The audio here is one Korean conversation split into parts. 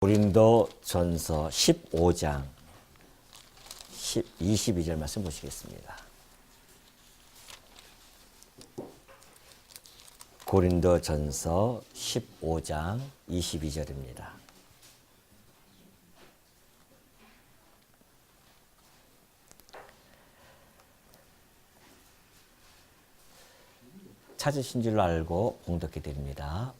고린도전서 15장 22절 말씀 보시겠습니다. 고린도전서 15장 22절입니다. 찾으신 줄 알고 봉독해 드립니다.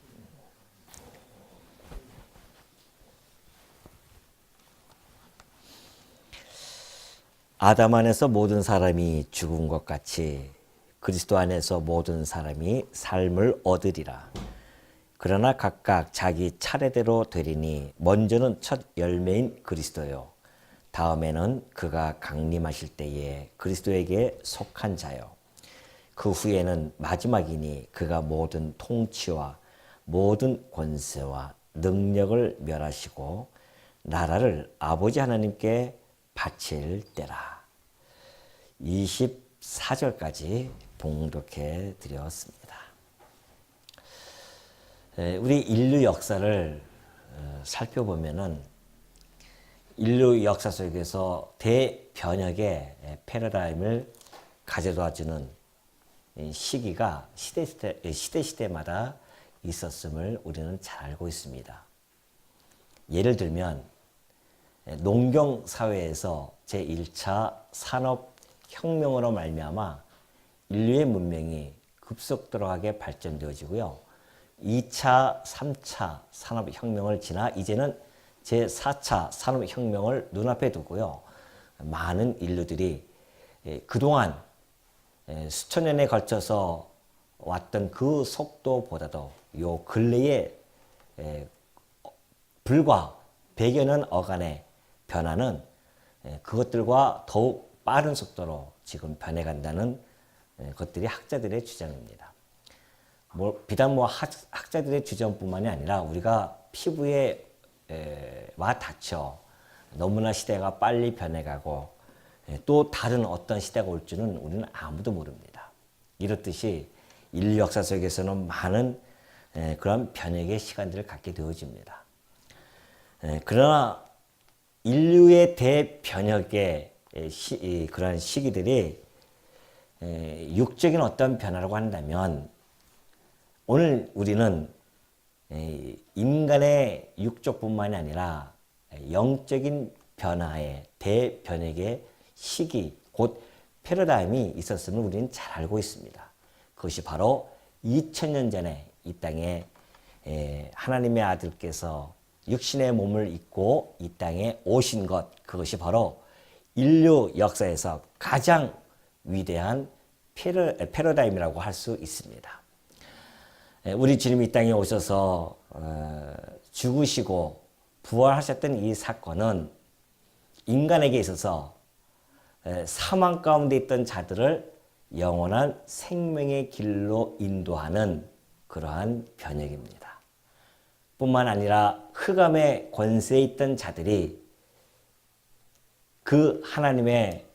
아담 안에서 모든 사람이 죽은 것 같이 그리스도 안에서 모든 사람이 삶을 얻으리라. 그러나 각각 자기 차례대로 되리니 먼저는 첫 열매인 그리스도요. 다음에는 그가 강림하실 때에 그리스도에게 속한 자요. 그 후에는 마지막이니 그가 모든 통치와 모든 권세와 능력을 멸하시고 나라를 아버지 하나님께 바칠 때라. 24절까지 봉독해 드렸습니다. 우리 인류 역사를 살펴보면은 인류 역사 속에서 대변혁의 패러다임을 가져다주는 시기가 시대마다 있었음을 우리는 잘 알고 있습니다. 예를 들면 농경 사회에서 제1차 산업혁명으로 말미암아 인류의 문명이 급속도로하게 발전되어지고요. 2차, 3차 산업혁명을 지나 이제는 제4차 산업혁명을 눈앞에 두고요. 많은 인류들이 그동안 수천 년에 걸쳐서 왔던 그 속도보다도 요 근래에 불과 100여 년 어간의 변화는 그것들과 더욱 빠른 속도로 지금 변해간다는 것들이 학자들의 주장입니다. 비단 학자들의 주장뿐만이 아니라 우리가 피부에 와 닿죠. 너무나 시대가 빨리 변해가고 또 다른 어떤 시대가 올 줄은 우리는 아무도 모릅니다. 이렇듯이 인류 역사 속에서는 많은 그런 변혁의 시간들을 갖게 되어집니다. 그러나 인류의 대변혁의 그러한 시기들이 육적인 어떤 변화라고 한다면 오늘 우리는 인간의 육적뿐만이 아니라 영적인 변화의 대변혁의 시기, 곧 패러다임이 있었음을 우리는 잘 알고 있습니다. 그것이 바로 2000년 전에 이 땅에 하나님의 아들께서 육신의 몸을 입고 이 땅에 오신 것, 그것이 바로 인류 역사에서 가장 위대한 패러다임이라고 할 수 있습니다. 우리 주님이 이 땅에 오셔서 죽으시고 부활하셨던 이 사건은 인간에게 있어서 사망 가운데 있던 자들을 영원한 생명의 길로 인도하는 그러한 변혁입니다. 뿐만 아니라 흑암의 권세에 있던 자들이 그 하나님의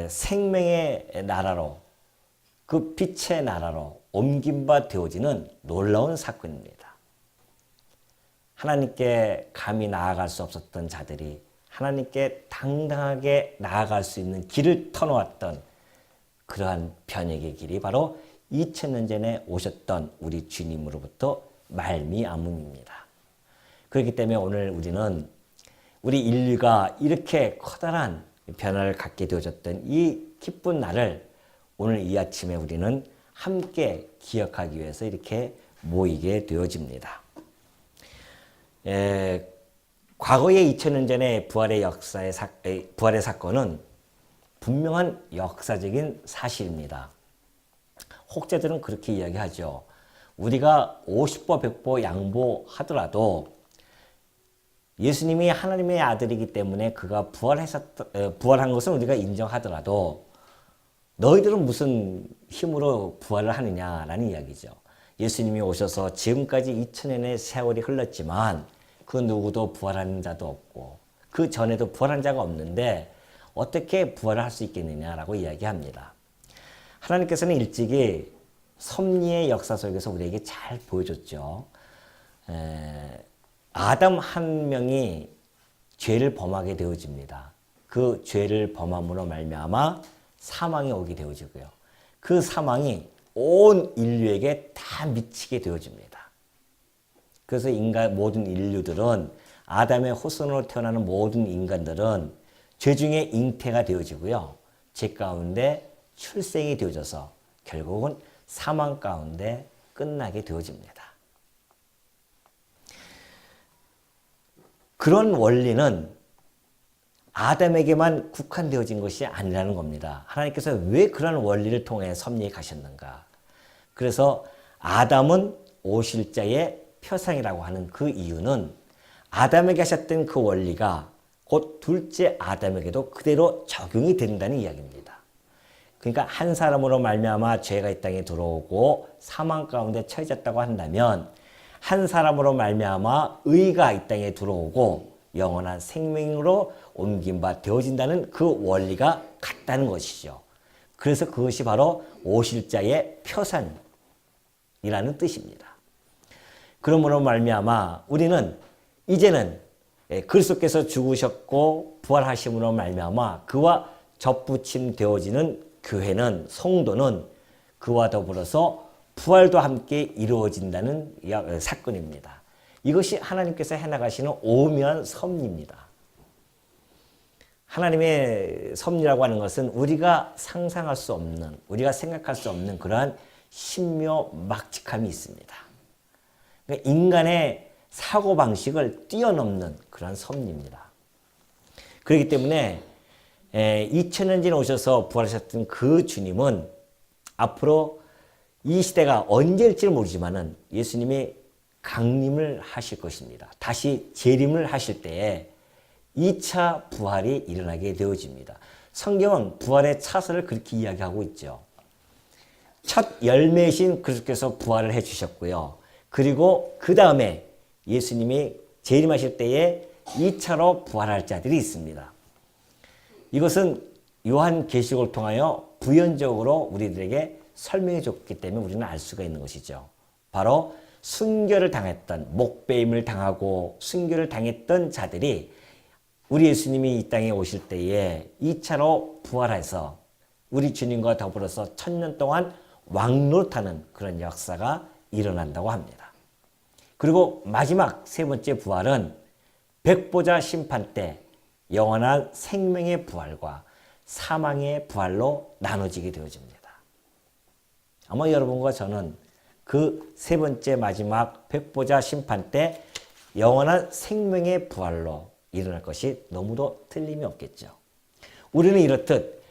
생명의 나라로, 그 빛의 나라로 옮김바 되어지는 놀라운 사건입니다. 하나님께 감히 나아갈 수 없었던 자들이 하나님께 당당하게 나아갈 수 있는 길을 터놓았던 그러한 변혁의 길이 바로 2000년 전에 오셨던 우리 주님으로부터 말미암음입니다. 그렇기 때문에 오늘 우리는 우리 인류가 이렇게 커다란 변화를 갖게 되어졌던 이 기쁜 날을 오늘 이 아침에 우리는 함께 기억하기 위해서 이렇게 모이게 되어집니다. 과거의 2000년 전의 부활의 사건은 분명한 역사적인 사실입니다. 혹자들은 그렇게 이야기하죠. 우리가 50보 100보 양보하더라도 예수님이 하나님의 아들이기 때문에 그가 부활한 것은 우리가 인정하더라도 너희들은 무슨 힘으로 부활을 하느냐라는 이야기죠. 예수님이 오셔서 지금까지 2000년의 세월이 흘렀지만 그 누구도 부활하는 자도 없고 그 전에도 부활한 자가 없는데 어떻게 부활을 할 수 있겠느냐라고 이야기합니다. 하나님께서는 일찍이 섭리의 역사 속에서 우리에게 잘 보여줬죠. 아담 한 명이 죄를 범하게 되어집니다. 그 죄를 범함으로 말미암아 사망이 오게 되어지고요. 그 사망이 온 인류에게 다 미치게 되어집니다. 그래서 모든 인류들은 아담의 후손으로 태어나는 모든 인간들은 죄 중에 잉태가 되어지고요. 죄 가운데 출생이 되어져서 결국은 사망 가운데 끝나게 되어집니다. 그런 원리는 아담에게만 국한되어진 것이 아니라는 겁니다. 하나님께서 왜 그런 원리를 통해 섭리해 가셨는가? 그래서 아담은 오실자의 표상이라고 하는 그 이유는 아담에게 하셨던 그 원리가 곧 둘째 아담에게도 그대로 적용이 된다는 이야기입니다. 그러니까 한 사람으로 말미암아 죄가 이 땅에 들어오고 사망 가운데 처해졌다고 한다면 한 사람으로 말미암아 의가 이 땅에 들어오고 영원한 생명으로 옮긴 바 되어진다는 그 원리가 같다는 것이죠. 그래서 그것이 바로 오실자의 표상이라는 뜻입니다. 그러므로 말미암아 우리는 이제는 그리스도께서 죽으셨고 부활하심으로 말미암아 그와 접붙임 되어지는 교회는 성도는 그와 더불어서 부활도 함께 이루어진다는 사건입니다. 이것이 하나님께서 해나가시는 오묘한 섭리입니다. 하나님의 섭리라고 하는 것은 우리가 상상할 수 없는, 우리가 생각할 수 없는 그러한 신묘막측함이 있습니다. 그러니까 인간의 사고방식을 뛰어넘는 그런 섭리입니다. 그렇기 때문에 2000년 전에 오셔서 부활하셨던 그 주님은 앞으로 이 시대가 언제일지는 모르지만은 예수님이 강림을 하실 것입니다. 다시 재림을 하실 때에 2차 부활이 일어나게 되어집니다. 성경은 부활의 차서를 그렇게 이야기하고 있죠. 첫 열매이신 그리스도께서 부활을 해주셨고요. 그리고 그 다음에 예수님이 재림하실 때에 2차로 부활할 자들이 있습니다. 이것은 요한계시록을 통하여 부연적으로 우리들에게 설명해 줬기 때문에 우리는 알 수가 있는 것이죠. 바로 순교를 당했던, 목배임을 당하고 순교를 당했던 자들이 우리 예수님이 이 땅에 오실 때에 2차로 부활해서 우리 주님과 더불어서 1000년 동안 왕노릇하는 그런 역사가 일어난다고 합니다. 그리고 마지막 세 번째 부활은 백보자 심판 때 영원한 생명의 부활과 사망의 부활로 나눠지게 되어집니다. 아마 여러분과 저는 그 세 번째 마지막 백보자 심판 때 영원한 생명의 부활로 일어날 것이 너무도 틀림이 없겠죠. 우리는 이렇듯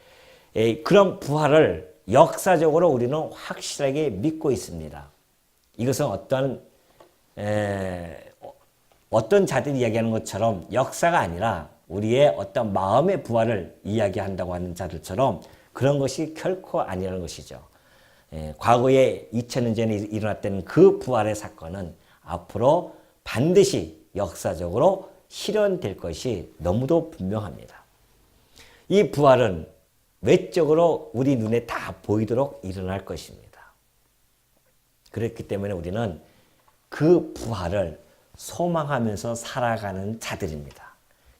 그런 부활을 역사적으로 우리는 확실하게 믿고 있습니다. 이것은 어떤 자들이 이야기하는 것처럼 역사가 아니라 우리의 어떤 마음의 부활을 이야기한다고 하는 자들처럼 그런 것이 결코 아니라는 것이죠. 과거에 2000년 전에 일어났던 그 부활의 사건은 앞으로 반드시 역사적으로 실현될 것이 너무도 분명합니다. 이 부활은 외적으로 우리 눈에 다 보이도록 일어날 것입니다. 그렇기 때문에 우리는 그 부활을 소망하면서 살아가는 자들입니다.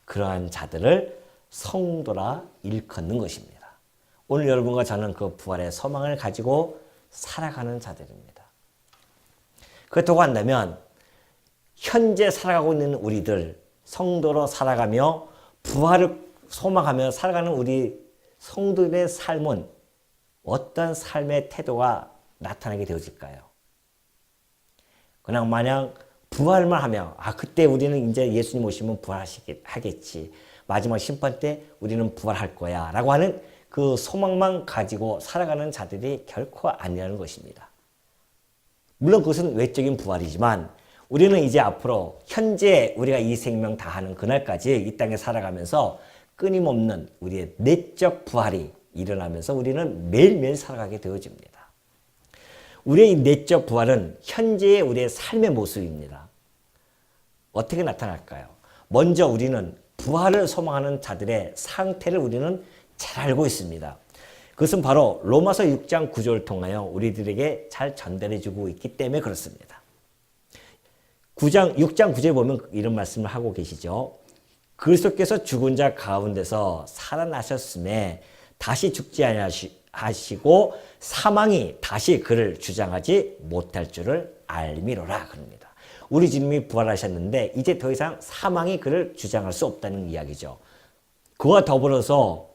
그러한 자들을 성도라 일컫는 것입니다. 오늘 여러분과 저는 그 부활의 소망을 가지고 살아가는 자들입니다. 그렇다고 한다면 현재 살아가고 있는 우리들, 성도로 살아가며 부활을 소망하며 살아가는 우리 성도들의 삶은 어떤 삶의 태도가 나타나게 되어질까요? 그냥 마냥 부활만 하며 그때 우리는 이제 예수님 오시면 부활하겠지. 마지막 심판 때 우리는 부활할 거야 라고 하는 그 소망만 가지고 살아가는 자들이 결코 아니라는 것입니다. 물론 그것은 외적인 부활이지만 우리는 이제 앞으로 현재 우리가 이 생명 다하는 그날까지 이 땅에 살아가면서 끊임없는 우리의 내적 부활이 일어나면서 우리는 매일매일 살아가게 되어집니다. 우리의 내적 부활은 현재의 우리의 삶의 모습입니다. 어떻게 나타날까요? 먼저 우리는 부활을 소망하는 자들의 상태를 우리는 잘 알고 있습니다. 그것은 바로 로마서 6장 9절을 통하여 우리들에게 잘 전달해주고 있기 때문에 그렇습니다. 6장 9절에 보면 이런 말씀을 하고 계시죠. 그리스도께서 죽은 자 가운데서 살아나셨음에 다시 죽지 아니하시고 사망이 다시 그를 주장하지 못할 줄을 알미로라 그럽니다. 우리 주님이 부활하셨는데 이제 더 이상 사망이 그를 주장할 수 없다는 이야기죠. 그와 더불어서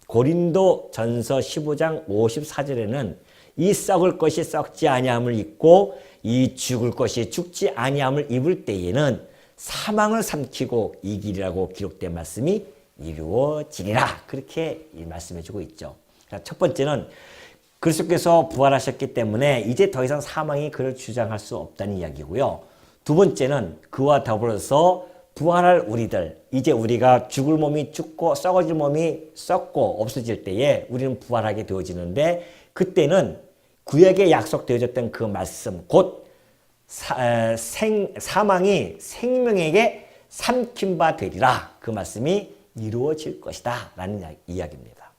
고린도 전서 15장 54절에는 이 썩을 것이 썩지 아니함을 입고 이 죽을 것이 죽지 아니함을 입을 때에는 사망을 삼키고 이기리라고 기록된 말씀이 이루어지리라. 그렇게 말씀해주고 있죠. 첫 번째는 그리스도께서 부활하셨기 때문에 이제 더 이상 사망이 그를 주장할 수 없다는 이야기고요. 두 번째는 그와 더불어서 부활할 우리들, 이제 우리가 죽을 몸이 죽고 썩어질 몸이 썩고 없어질 때에 우리는 부활하게 되어지는데 그때는 구약에 약속되어졌던 그 말씀, 곧 사망이 생명에게 삼킨 바 되리라. 그 말씀이 이루어질 것이다 라는 이야기입니다.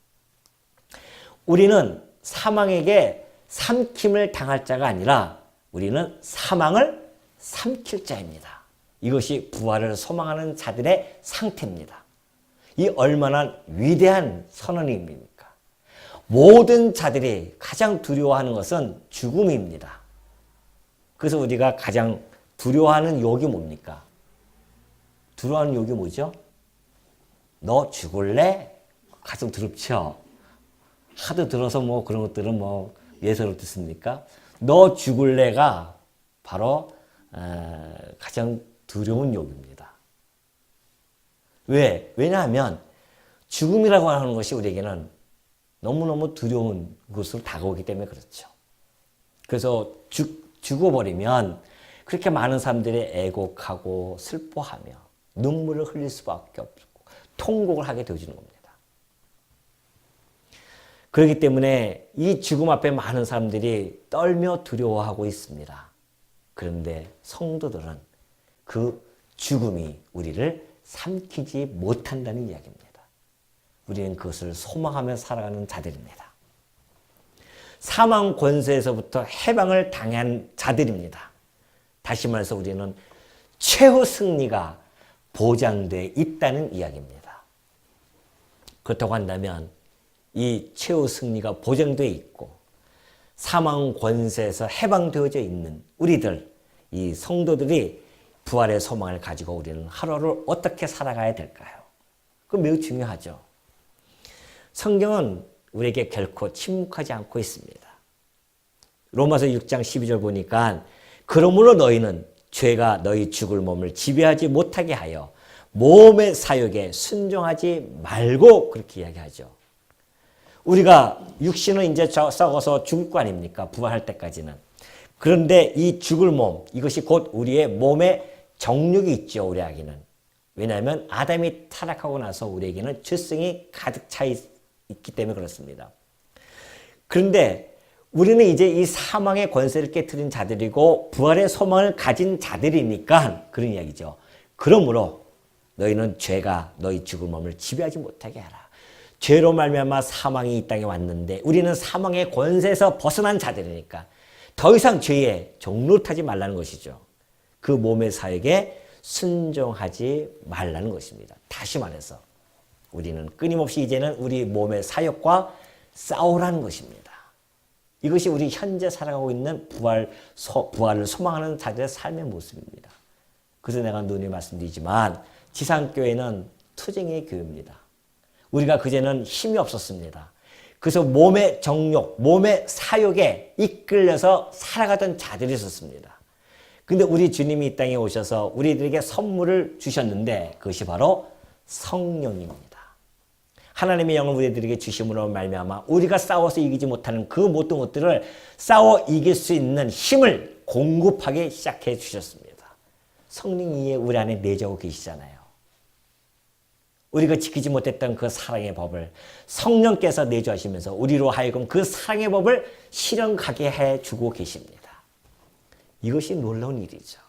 우리는 사망에게 삼킴을 당할 자가 아니라 우리는 사망을 삼킬 자입니다. 이것이 부활을 소망하는 자들의 상태입니다. 이 얼마나 위대한 선언입니까? 모든 자들이 가장 두려워하는 것은 죽음입니다. 그래서 우리가 가장 두려워하는 욕이 뭡니까? 두려워하는 욕이 뭐죠? 너 죽을래? 가슴 두렵죠? 하도 들어서 뭐 그런 것들은 뭐 예사로 듣습니까? 너 죽을래가 바로 가장 두려운 욕입니다. 왜? 왜냐하면 죽음이라고 하는 것이 우리에게는 너무너무 두려운 것으로 다가오기 때문에 그렇죠. 그래서 죽어버리면 그렇게 많은 사람들이 애곡하고 슬퍼하며 눈물을 흘릴 수밖에 없고 통곡을 하게 되어지는 겁니다. 그렇기 때문에 이 죽음 앞에 많은 사람들이 떨며 두려워하고 있습니다. 그런데 성도들은 그 죽음이 우리를 삼키지 못한다는 이야기입니다. 우리는 그것을 소망하며 살아가는 자들입니다. 사망 권세에서부터 해방을 당한 자들입니다. 다시 말해서 우리는 최후 승리가 보장되어 있다는 이야기입니다. 그렇다고 한다면 이 최후 승리가 보장되어 있고 사망 권세에서 해방되어져 있는 우리들, 이 성도들이 부활의 소망을 가지고 우리는 하루를 어떻게 살아가야 될까요? 그거 매우 중요하죠. 성경은 우리에게 결코 침묵하지 않고 있습니다. 로마서 6장 12절 보니까 그러므로 너희는 죄가 너희 죽을 몸을 지배하지 못하게 하여 몸의 사욕에 순종하지 말고 그렇게 이야기하죠. 우리가 육신은 이제 썩어서 죽을 거 아닙니까? 부활할 때까지는. 그런데 이 죽을 몸, 이것이 곧 우리의 몸의 정욕이 있죠, 우리에게는. 왜냐하면 아담이 타락하고 나서 우리에게는 죄성이 가득 차 있기 때문에 그렇습니다. 그런데 우리는 이제 이 사망의 권세를 깨트린 자들이고 부활의 소망을 가진 자들이니까 그런 이야기죠. 그러므로 너희는 죄가 너희 죽을 몸을 지배하지 못하게 하라. 죄로 말미암아 사망이 이 땅에 왔는데 우리는 사망의 권세에서 벗어난 자들이니까 더 이상 죄에 종노릇하지 말라는 것이죠. 그 몸의 사역에 순종하지 말라는 것입니다. 다시 말해서 우리는 끊임없이 이제는 우리 몸의 사역과 싸우라는 것입니다. 이것이 우리 현재 살아가고 있는 부활을 소망하는 자들의 삶의 모습입니다. 그래서 내가 누누이 말씀드리지만 지상교회는 투쟁의 교회입니다. 우리가 그제는 힘이 없었습니다. 그래서 몸의 정욕, 몸의 사욕에 이끌려서 살아가던 자들이 있었습니다. 근데 우리 주님이 이 땅에 오셔서 우리들에게 선물을 주셨는데 그것이 바로 성령입니다. 하나님의 영을 우리들에게 주심으로 말미암아 우리가 싸워서 이기지 못하는 그 모든 것들을 싸워 이길 수 있는 힘을 공급하기 시작해 주셨습니다. 성령이 우리 안에 내재하고 계시잖아요. 우리가 지키지 못했던 그 사랑의 법을 성령께서 내주하시면서 우리로 하여금 그 사랑의 법을 실현하게 해주고 계십니다. 이것이 놀라운 일이죠.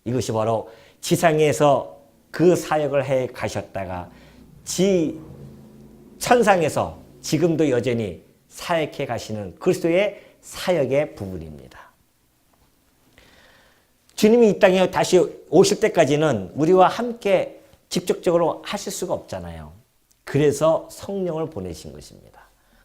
이것이 바로 지상에서 그 사역을 해 가셨다가 천상에서 지금도 여전히 사역해 가시는 그리스도의 사역의 부분입니다. 주님이 이 땅에 다시 오실 때까지는 우리와 함께 직접적으로 하실 수가 없잖아요. 그래서 성령을 보내신 것입니다.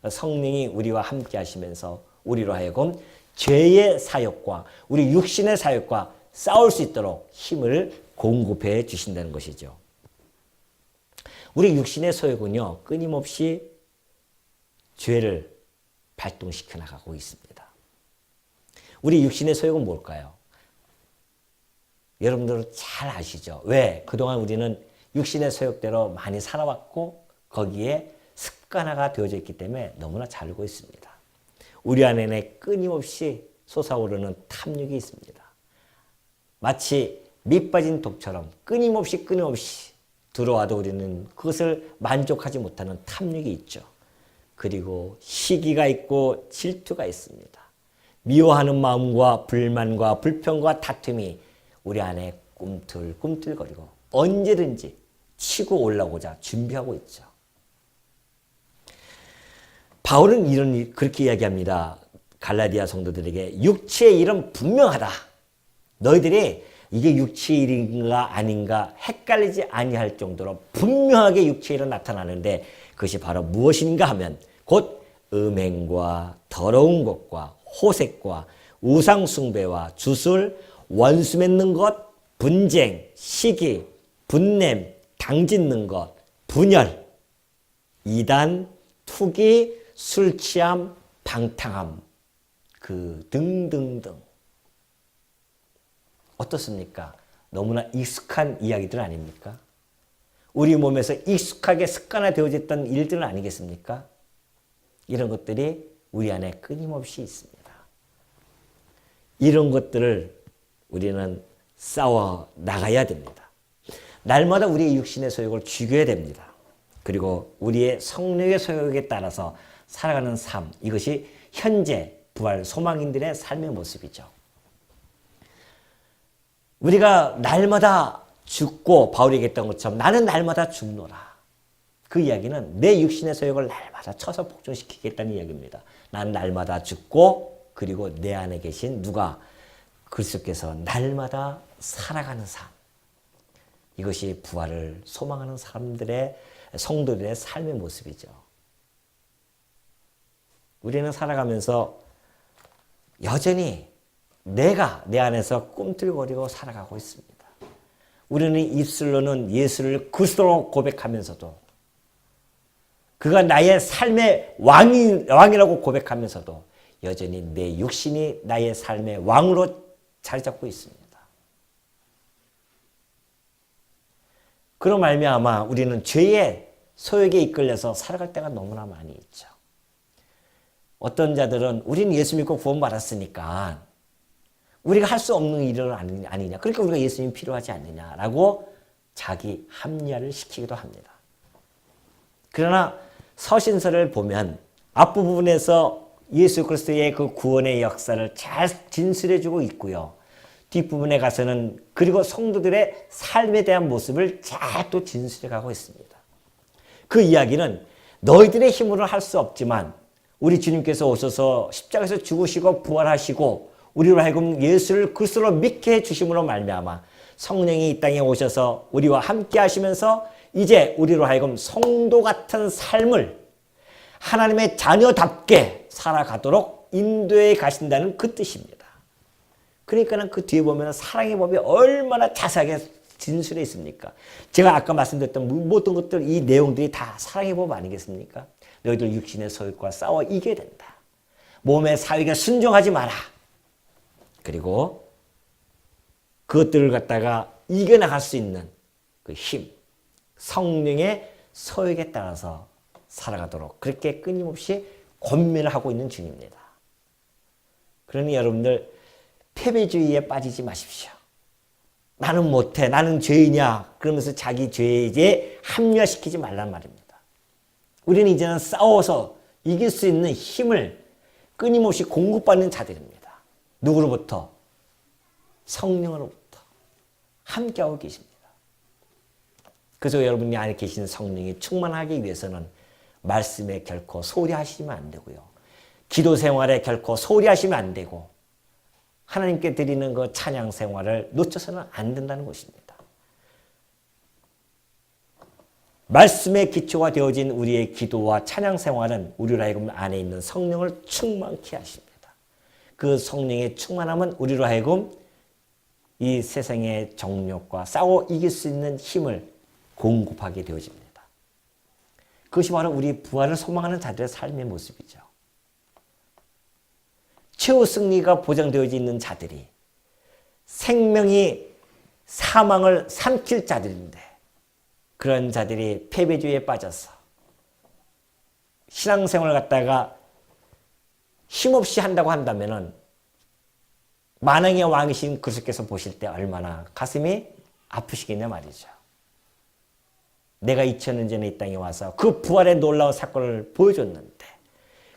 성령이 우리와 함께 하시면서 우리로 하여금 죄의 사역과 우리 육신의 사역과 싸울 수 있도록 힘을 공급해 주신다는 것이죠. 우리 육신의 소욕은요, 끊임없이 죄를 발동시켜 나가고 있습니다. 우리 육신의 소욕은 뭘까요? 여러분들 잘 아시죠? 왜? 그동안 우리는 육신의 소욕대로 많이 살아왔고 거기에 습관화가 되어져 있기 때문에 너무나 잘 알고 있습니다. 우리 안에는 끊임없이 솟아오르는 탐욕이 있습니다. 마치 밑 빠진 독처럼 끊임없이 들어와도 우리는 그것을 만족하지 못하는 탐욕이 있죠. 그리고 시기가 있고 질투가 있습니다. 미워하는 마음과 불만과 불평과 다툼이 우리 안에 꿈틀꿈틀거리고 언제든지 치고 올라오고자 준비하고 있죠. 바울은 그렇게 이야기합니다. 갈라디아 성도들에게 육체의 일은 분명하다. 너희들이 이게 육체의 일인가 아닌가 헷갈리지 아니할 정도로 분명하게 육체의 일은 나타나는데 그것이 바로 무엇인가 하면 곧 음행과 더러운 것과 호색과 우상숭배와 주술, 원수 맺는 것, 분쟁, 시기, 분냄, 당짓는 것, 분열, 이단, 투기, 술취함, 방탕함, 등등등. 어떻습니까? 너무나 익숙한 이야기들 아닙니까? 우리 몸에서 익숙하게 습관화되어져 있던 일들은 아니겠습니까? 이런 것들이 우리 안에 끊임없이 있습니다. 이런 것들을 우리는 싸워 나가야 됩니다. 날마다 우리의 육신의 소욕을 죽여야 됩니다. 그리고 우리의 성령의 소욕에 따라서 살아가는 삶, 이것이 현재 부활 소망인들의 삶의 모습이죠. 우리가 날마다 죽고 바울이 얘기했던 것처럼 나는 날마다 죽노라. 그 이야기는 내 육신의 소욕을 날마다 쳐서 복종시키겠다는 이야기입니다. 난 날마다 죽고 그리고 내 안에 계신 누가 그리스도께서 날마다 살아가는 삶. 이것이 부활을 소망하는 사람들의 성도들의 삶의 모습이죠. 우리는 살아가면서 여전히 내가 내 안에서 꿈틀거리고 살아가고 있습니다. 우리는 입술로는 예수를 그리스도로 고백하면서도 그가 나의 삶의 왕이라고 고백하면서도 여전히 내 육신이 나의 삶의 왕으로 자리 잡고 있습니다. 그로 말미암아 우리는 죄의 소욕에 이끌려서 살아갈 때가 너무나 많이 있죠. 어떤 자들은 우리는 예수 믿고 구원받았으니까 우리가 할 수 없는 일은 아니냐. 그러니까 우리가 예수님이 필요하지 않느냐라고 자기 합리화를 시키기도 합니다. 그러나 서신서를 보면 앞부분에서 예수 그리스도의 그 구원의 역사를 잘 진술해주고 있고요. 뒷부분에 가서는 그리고 성도들의 삶에 대한 모습을 잘 또 진술해가고 있습니다. 그 이야기는 너희들의 힘으로 할 수 없지만 우리 주님께서 오셔서 십자가에서 죽으시고 부활하시고 우리로 하여금 예수를 그리스도로 믿게 해주심으로 말미암아 성령이 이 땅에 오셔서 우리와 함께 하시면서 이제 우리로 하여금 성도 같은 삶을 하나님의 자녀답게 살아가도록 인도해 가신다는 그 뜻입니다. 그러니까 그 뒤에 보면 사랑의 법이 얼마나 자세하게 진술해 있습니까? 제가 아까 말씀드렸던 모든 것들 이 내용들이 다 사랑의 법 아니겠습니까? 너희들 육신의 소욕과 싸워 이겨야 된다. 몸의 사욕에 순종하지 마라. 그리고 그것들을 갖다가 이겨나갈 수 있는 그 힘, 성령의 소욕에 따라서 살아가도록 그렇게 끊임없이 권면을 하고 있는 중입니다. 그러니 여러분들 패배주의에 빠지지 마십시오. 나는 못해, 나는 죄이냐 그러면서 자기 죄에 합리화시키지 말란 말입니다. 우리는 이제는 싸워서 이길 수 있는 힘을 끊임없이 공급받는 자들입니다. 누구로부터? 성령으로부터 함께하고 계십니다. 그래서 여러분이 안에 계신 성령이 충만하기 위해서는 말씀에 결코 소홀히 하시면 안 되고요. 기도 생활에 결코 소홀히 하시면 안 되고 하나님께 드리는 그 찬양 생활을 놓쳐서는 안 된다는 것입니다. 말씀의 기초가 되어진 우리의 기도와 찬양 생활은 우리로 하여금 안에 있는 성령을 충만케 하십니다. 그 성령의 충만함은 우리로 하여금 이 세상의 정욕과 싸워 이길 수 있는 힘을 공급하게 되어집니다. 그것이 바로 우리 부활을 소망하는 자들의 삶의 모습이죠. 최후 승리가 보장되어져 있는 자들이 생명이 사망을 삼킬 자들인데 그런 자들이 패배주의에 빠져서 신앙생활을 갖다가 힘없이 한다고 한다면은 만왕의 왕이신 그리스도께서 보실 때 얼마나 가슴이 아프시겠냐 말이죠. 내가 2000년 전에 이 땅에 와서 그 부활의 놀라운 사건을 보여줬는데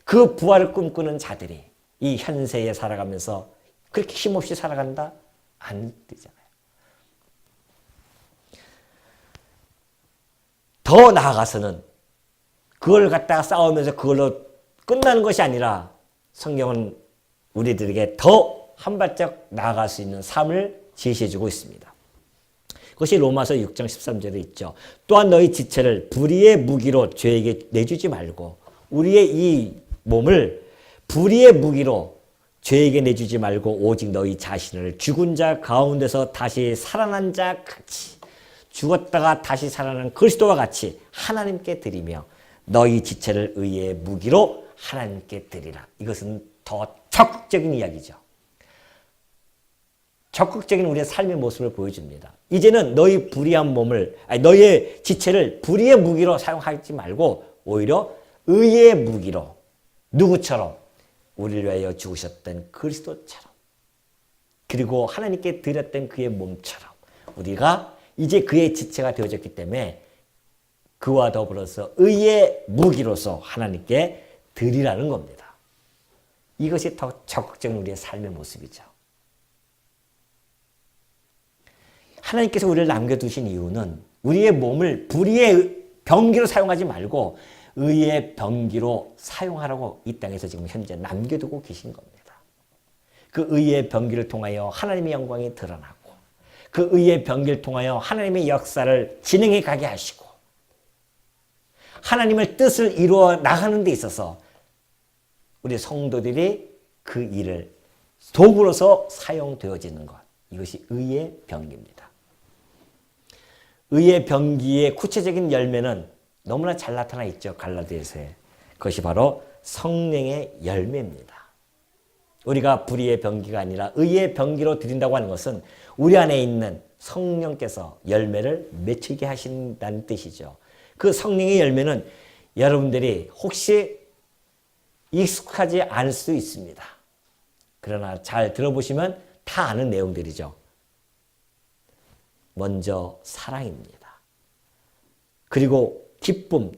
그 부활을 꿈꾸는 자들이 이 현세에 살아가면서 그렇게 힘없이 살아간다? 안 되잖아요. 더 나아가서는 그걸 갖다가 싸우면서 그걸로 끝나는 것이 아니라 성경은 우리들에게 더 한 발짝 나아갈 수 있는 삶을 제시해주고 있습니다. 그것이 로마서 6장 13절에 있죠. 또한 너희 지체를 불의의 무기로 죄에게 내주지 말고 우리의 이 몸을 불의의 무기로 죄에게 내주지 말고 오직 너희 자신을 죽은 자 가운데서 다시 살아난 자 같이 죽었다가 다시 살아난 그리스도와 같이 하나님께 드리며 너희 지체를 의의 무기로 하나님께 드리라. 이것은 더 적극적인 이야기죠. 적극적인 우리의 삶의 모습을 보여줍니다. 이제는 너희 불의한 몸을, 너희의 지체를 불의의 무기로 사용하지 말고 오히려 의의 무기로 누구처럼? 우리를 위하여 죽으셨던 그리스도처럼 그리고 하나님께 드렸던 그의 몸처럼 우리가 이제 그의 지체가 되어졌기 때문에 그와 더불어서 의의 무기로서 하나님께 드리라는 겁니다. 이것이 더 적극적인 우리의 삶의 모습이죠. 하나님께서 우리를 남겨두신 이유는 우리의 몸을 불의의 병기로 사용하지 말고 의의 병기로 사용하라고 이 땅에서 지금 현재 남겨두고 계신 겁니다. 그 의의 병기를 통하여 하나님의 영광이 드러나고 그 의의 병기를 통하여 하나님의 역사를 진행해 가게 하시고 하나님의 뜻을 이루어 나가는 데 있어서 우리 성도들이 그 일을 도구로서 사용되어지는 것, 이것이 의의 병기입니다. 의의 병기의 구체적인 열매는 너무나 잘 나타나 있죠. 갈라디아서에. 그것이 바로 성령의 열매입니다. 우리가 불의의 병기가 아니라 의의 병기로 드린다고 하는 것은 우리 안에 있는 성령께서 열매를 맺히게 하신다는 뜻이죠. 그 성령의 열매는 여러분들이 혹시 익숙하지 않을 수 있습니다. 그러나 잘 들어보시면 다 아는 내용들이죠. 먼저 사랑입니다. 그리고 기쁨,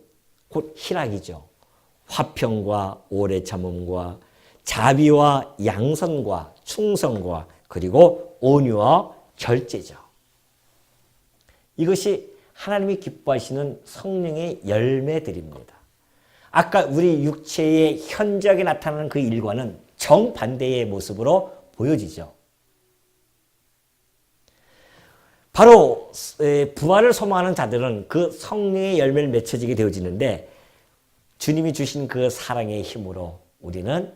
곧 희락이죠. 화평과 오래 참음과 자비와 양선과 충성과 그리고 온유와 절제죠. 이것이 하나님이 기뻐하시는 성령의 열매들입니다. 아까 우리 육체의 현저하게 나타나는 그 일과는 정반대의 모습으로 보여지죠. 바로 부활을 소망하는 자들은 그 성령의 열매를 맺혀지게 되어지는데 주님이 주신 그 사랑의 힘으로 우리는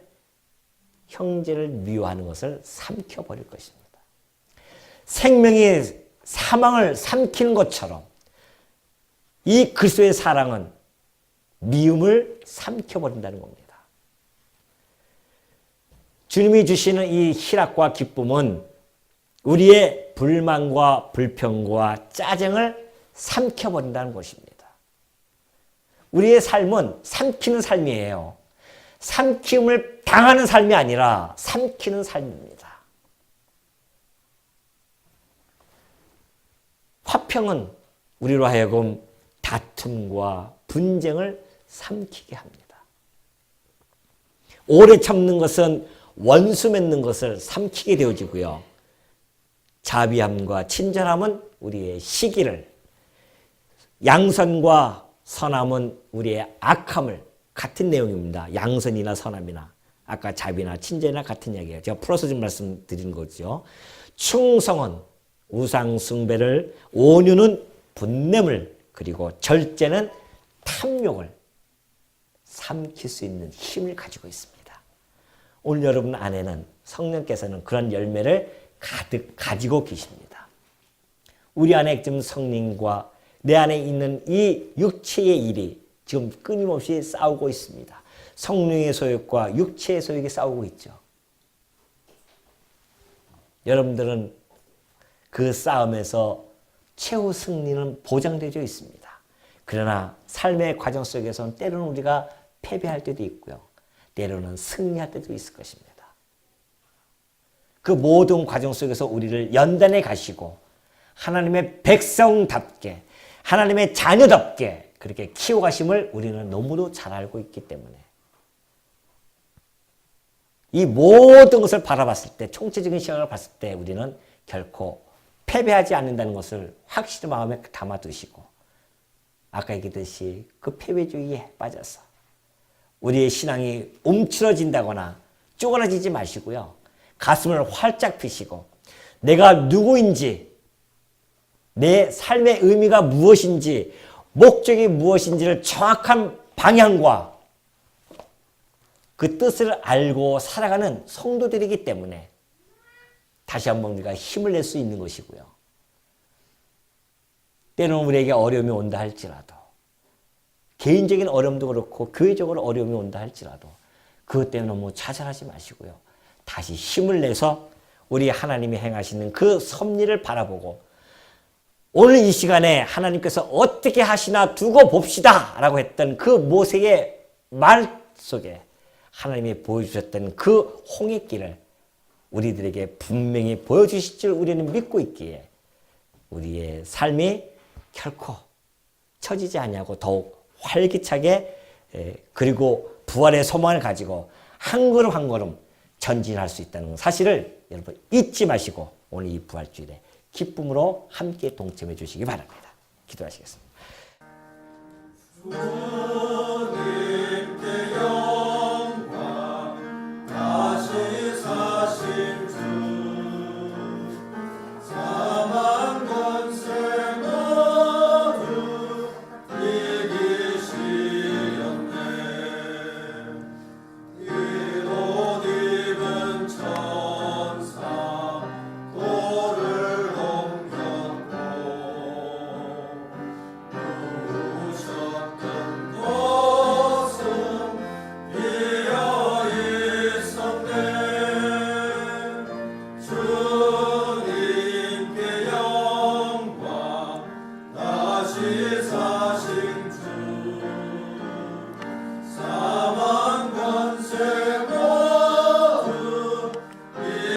형제를 미워하는 것을 삼켜버릴 것입니다. 생명이 사망을 삼키는 것처럼 이 그리스도의 사랑은 미움을 삼켜버린다는 겁니다. 주님이 주시는 이 희락과 기쁨은 우리의 불만과 불평과 짜증을 삼켜버린다는 것입니다. 우리의 삶은 삼키는 삶이에요. 삼킴을 당하는 삶이 아니라 삼키는 삶입니다. 화평은 우리로 하여금 다툼과 분쟁을 삼키게 합니다. 오래 참는 것은 원수 맺는 것을 삼키게 되어지고요. 자비함과 친절함은 우리의 시기를, 양선과 선함은 우리의 악함을, 같은 내용입니다. 양선이나 선함이나 아까 자비나 친절이나 같은 이야기예요. 제가 풀어서 좀 말씀드리는 거죠. 충성은 우상 숭배를, 온유는 분냄을, 그리고 절제는 탐욕을 삼킬 수 있는 힘을 가지고 있습니다. 오늘 여러분 안에는 성령께서는 그런 열매를 가득 가지고 계십니다. 우리 안에 지금 성령과 내 안에 있는 이 육체의 일이 지금 끊임없이 싸우고 있습니다. 성령의 소욕과 육체의 소욕이 싸우고 있죠. 여러분들은 그 싸움에서 최후 승리는 보장되어 있습니다. 그러나 삶의 과정 속에서는 때로는 우리가 패배할 때도 있고요. 때로는 승리할 때도 있을 것입니다. 그 모든 과정 속에서 우리를 연단해 가시고 하나님의 백성답게, 하나님의 자녀답게 그렇게 키워가심을 우리는 너무도 잘 알고 있기 때문에 이 모든 것을 바라봤을 때, 총체적인 시각을 봤을 때 우리는 결코 패배하지 않는다는 것을 확실히 마음에 담아두시고, 아까 얘기했듯이 그 패배주의에 빠져서 우리의 신앙이 움츠러진다거나 쪼그라지지 마시고요. 가슴을 활짝 펴시고 내가 누구인지, 내 삶의 의미가 무엇인지, 목적이 무엇인지를 정확한 방향과 그 뜻을 알고 살아가는 성도들이기 때문에 다시 한번 우리가 힘을 낼 수 있는 것이고요. 때로는 우리에게 어려움이 온다 할지라도, 개인적인 어려움도 그렇고 교회적으로 어려움이 온다 할지라도 그것 때문에 너무 좌절하지 마시고요. 다시 힘을 내서 우리 하나님이 행하시는 그 섭리를 바라보고 오늘 이 시간에 하나님께서 어떻게 하시나 두고 봅시다 라고 했던 그 모세의 말 속에 하나님이 보여주셨던 그 홍해길을 우리들에게 분명히 보여주실 줄 우리는 믿고 있기에 우리의 삶이 결코 처지지 않냐고 더욱 활기차게, 그리고 부활의 소망을 가지고 한 걸음 한 걸음 전진할 수 있다는 사실을 여러분 잊지 마시고 오늘 이 부활주일에 기쁨으로 함께 동참해 주시기 바랍니다. 기도하시겠습니다. 주님께 영광 다시